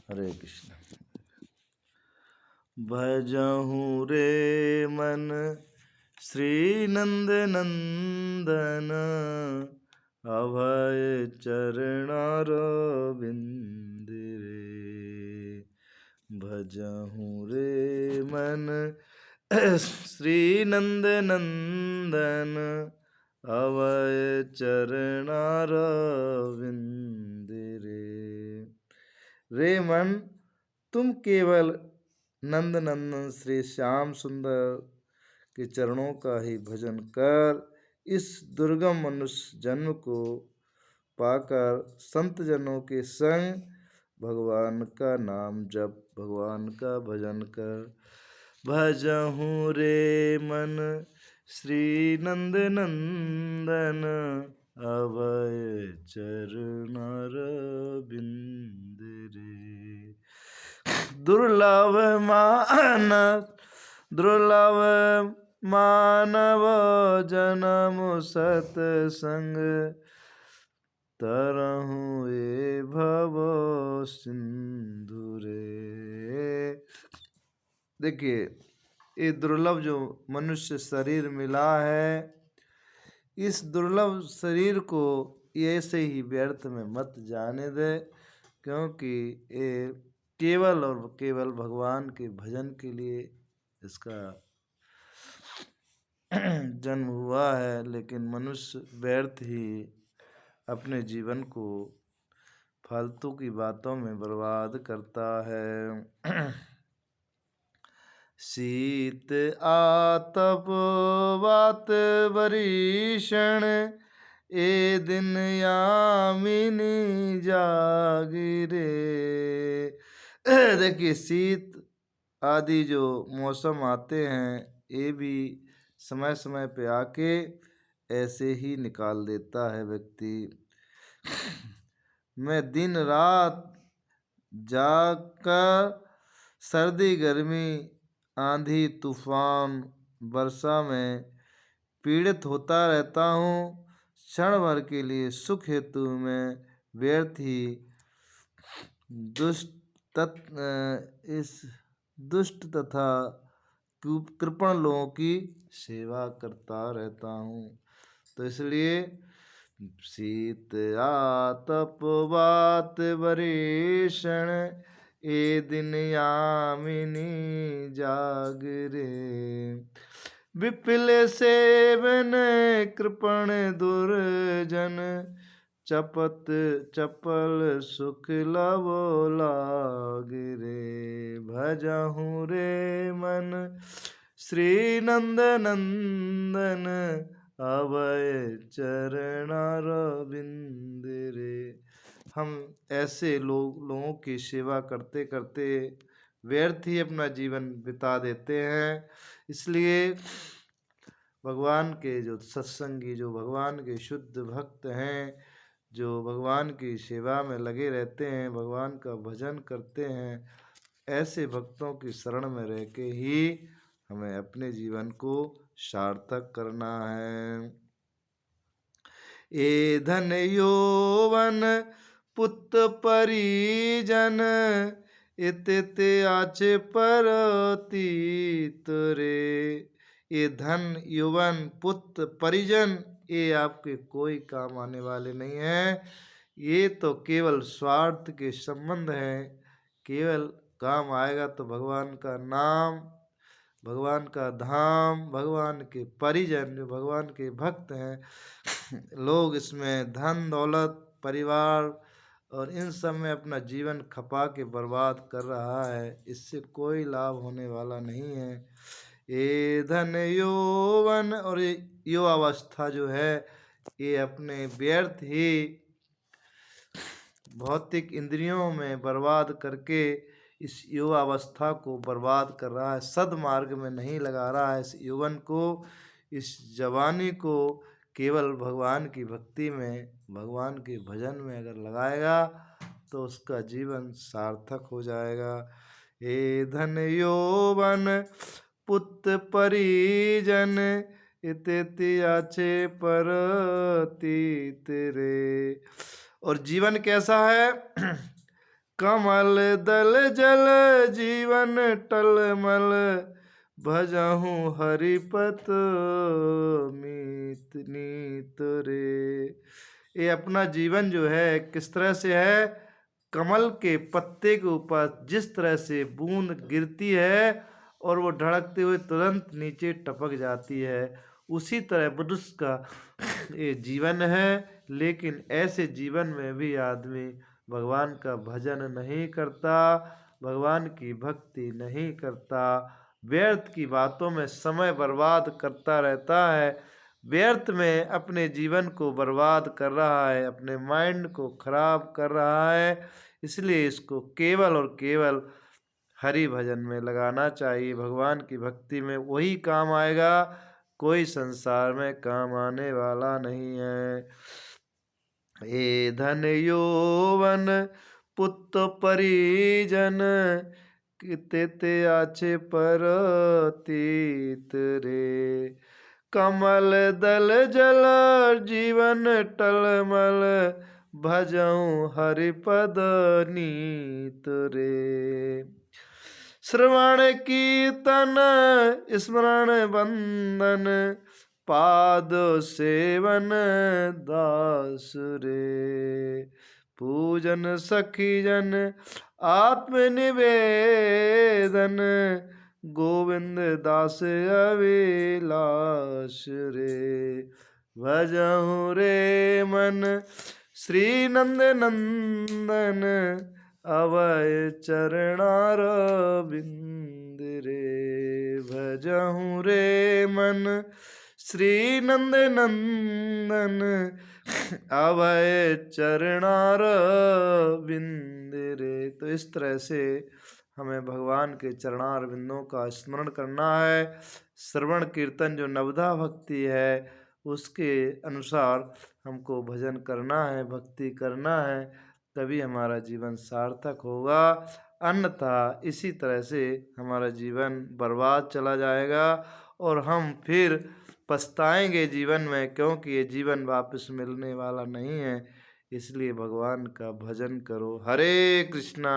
हरे कृष्ण। भजहूँ रे मन श्री नंद नंदन, अभय चरणारविंद रे। भजहूँ रे मन श्री नंद नंदन, अभय चरणारविंद रे मन, तुम केवल नंद नंदन श्री श्याम सुंदर के चरणों का ही भजन कर इस दुर्गम मनुष्य जन्म को पाकर संत जनों के संग भगवान का नाम जप, भगवान का भजन कर। भजहूँ रे मन श्री नंद नंदन, अभय चरणारविंद रे। दुर्लभ मानव जन्म सतसंग, तरहूँ ये भव सिंधु रे। देखिए, ये दुर्लभ जो मनुष्य शरीर मिला है, इस दुर्लभ शरीर को ऐसे ही व्यर्थ में मत जाने दे, क्योंकि ये केवल और केवल भगवान के भजन के लिए इसका जन्म हुआ है। लेकिन मनुष्य व्यर्थ ही अपने जीवन को फालतू की बातों में बर्बाद करता है। शीत आतप वात वरीषण, ए दिन यामिनी जागिरे। देखिए, शीत आदि जो मौसम आते हैं, ये भी समय समय पे आके ऐसे ही निकाल देता है व्यक्ति। मैं दिन रात जागकर सर्दी गर्मी आंधी तूफान वर्षा में पीड़ित होता रहता हूँ। क्षण भर के लिए सुख हेतु मैं व्यर्थ ही इस दुष्ट तथा कृपण लोगों की सेवा करता रहता हूँ। तो इसलिए शीत आतप वात वरीषण, ए दिन यामिनी जागरे। विपिल सेवन कृपण दुर्जन, चपत चपल सुख लवो लागरे। भजहूँ रे मन श्री नंद नंदन, अभय चरणारविंद रे। हम ऐसे लोगों की सेवा करते करते व्यर्थ ही अपना जीवन बिता देते हैं। इसलिए भगवान के जो सत्संगी, जो भगवान के शुद्ध भक्त हैं, जो भगवान की सेवा में लगे रहते हैं, भगवान का भजन करते हैं, ऐसे भक्तों की शरण में रह के ही हमें अपने जीवन को सार्थक करना है। ए धन यौवन पुत्र परिजन, इत आचे परतीत रे। ये धन यौवन पुत्र परिजन, ये आपके कोई काम आने वाले नहीं हैं। ये तो केवल स्वार्थ के संबंध हैं। केवल काम आएगा तो भगवान का नाम, भगवान का धाम, भगवान के परिजन जो भगवान के भक्त हैं। लोग इसमें धन दौलत परिवार और इन सब में अपना जीवन खपा के बर्बाद कर रहा है, इससे कोई लाभ होने वाला नहीं है। ये धन यौवन और यो अवस्था जो है, ये अपने व्यर्थ ही भौतिक इंद्रियों में बर्बाद करके इस युवावस्था को बर्बाद कर रहा है, सदमार्ग में नहीं लगा रहा है। इस यौवन को, इस जवानी को केवल भगवान की भक्ति में, भगवान के भजन में अगर लगाएगा तो उसका जीवन सार्थक हो जाएगा। हे धन यौवन पुत्र परिजन, इति आचे परतीत रे। और जीवन कैसा है? कमल दल जल जीवन टलमल, भजहूँ हरिपत मीत नीत रे। ये अपना जीवन जो है किस तरह से है, कमल के पत्ते के ऊपर जिस तरह से बूंद गिरती है और वो ढड़कते हुए तुरंत नीचे टपक जाती है, उसी तरह मनुष्य का ये जीवन है। लेकिन ऐसे जीवन में भी आदमी भगवान का भजन नहीं करता, भगवान की भक्ति नहीं करता, व्यर्थ की बातों में समय बर्बाद करता रहता है, व्यर्थ में अपने जीवन को बर्बाद कर रहा है, अपने माइंड को खराब कर रहा है। इसलिए इसको केवल और केवल हरि भजन में लगाना चाहिए, भगवान की भक्ति में वही काम आएगा, कोई संसार में काम आने वाला नहीं है। हे धन यौवन पुत्र परिजन, किते आछे परतीत रे। कमल दल जल जीवन टलमल, भजऊँ हरिपद नीत रे। श्रवण कीर्तन स्मरण बंदन, पाद सेवन दास रे। पूजन सखीजन आत्मनिवेदन, गोविंद दास अभिलाष रे। भजहूँ रे मन श्री नंद नंदन, अभय चरणार बिंद रे। भजहूँ रे मन श्री नंद नंदन, अभय चरणार बिंद रे। तो इस तरह से हमें भगवान के चरणार बिंदों का स्मरण करना है। श्रवण कीर्तन जो नवधा भक्ति है उसके अनुसार हमको भजन करना है, भक्ति करना है, तभी हमारा जीवन सार्थक होगा। अन्यथा इसी तरह से हमारा जीवन बर्बाद चला जाएगा और हम फिर पछताएंगे जीवन में, क्योंकि ये जीवन वापस मिलने वाला नहीं है। इसलिए भगवान का भजन करो। हरे कृष्णा।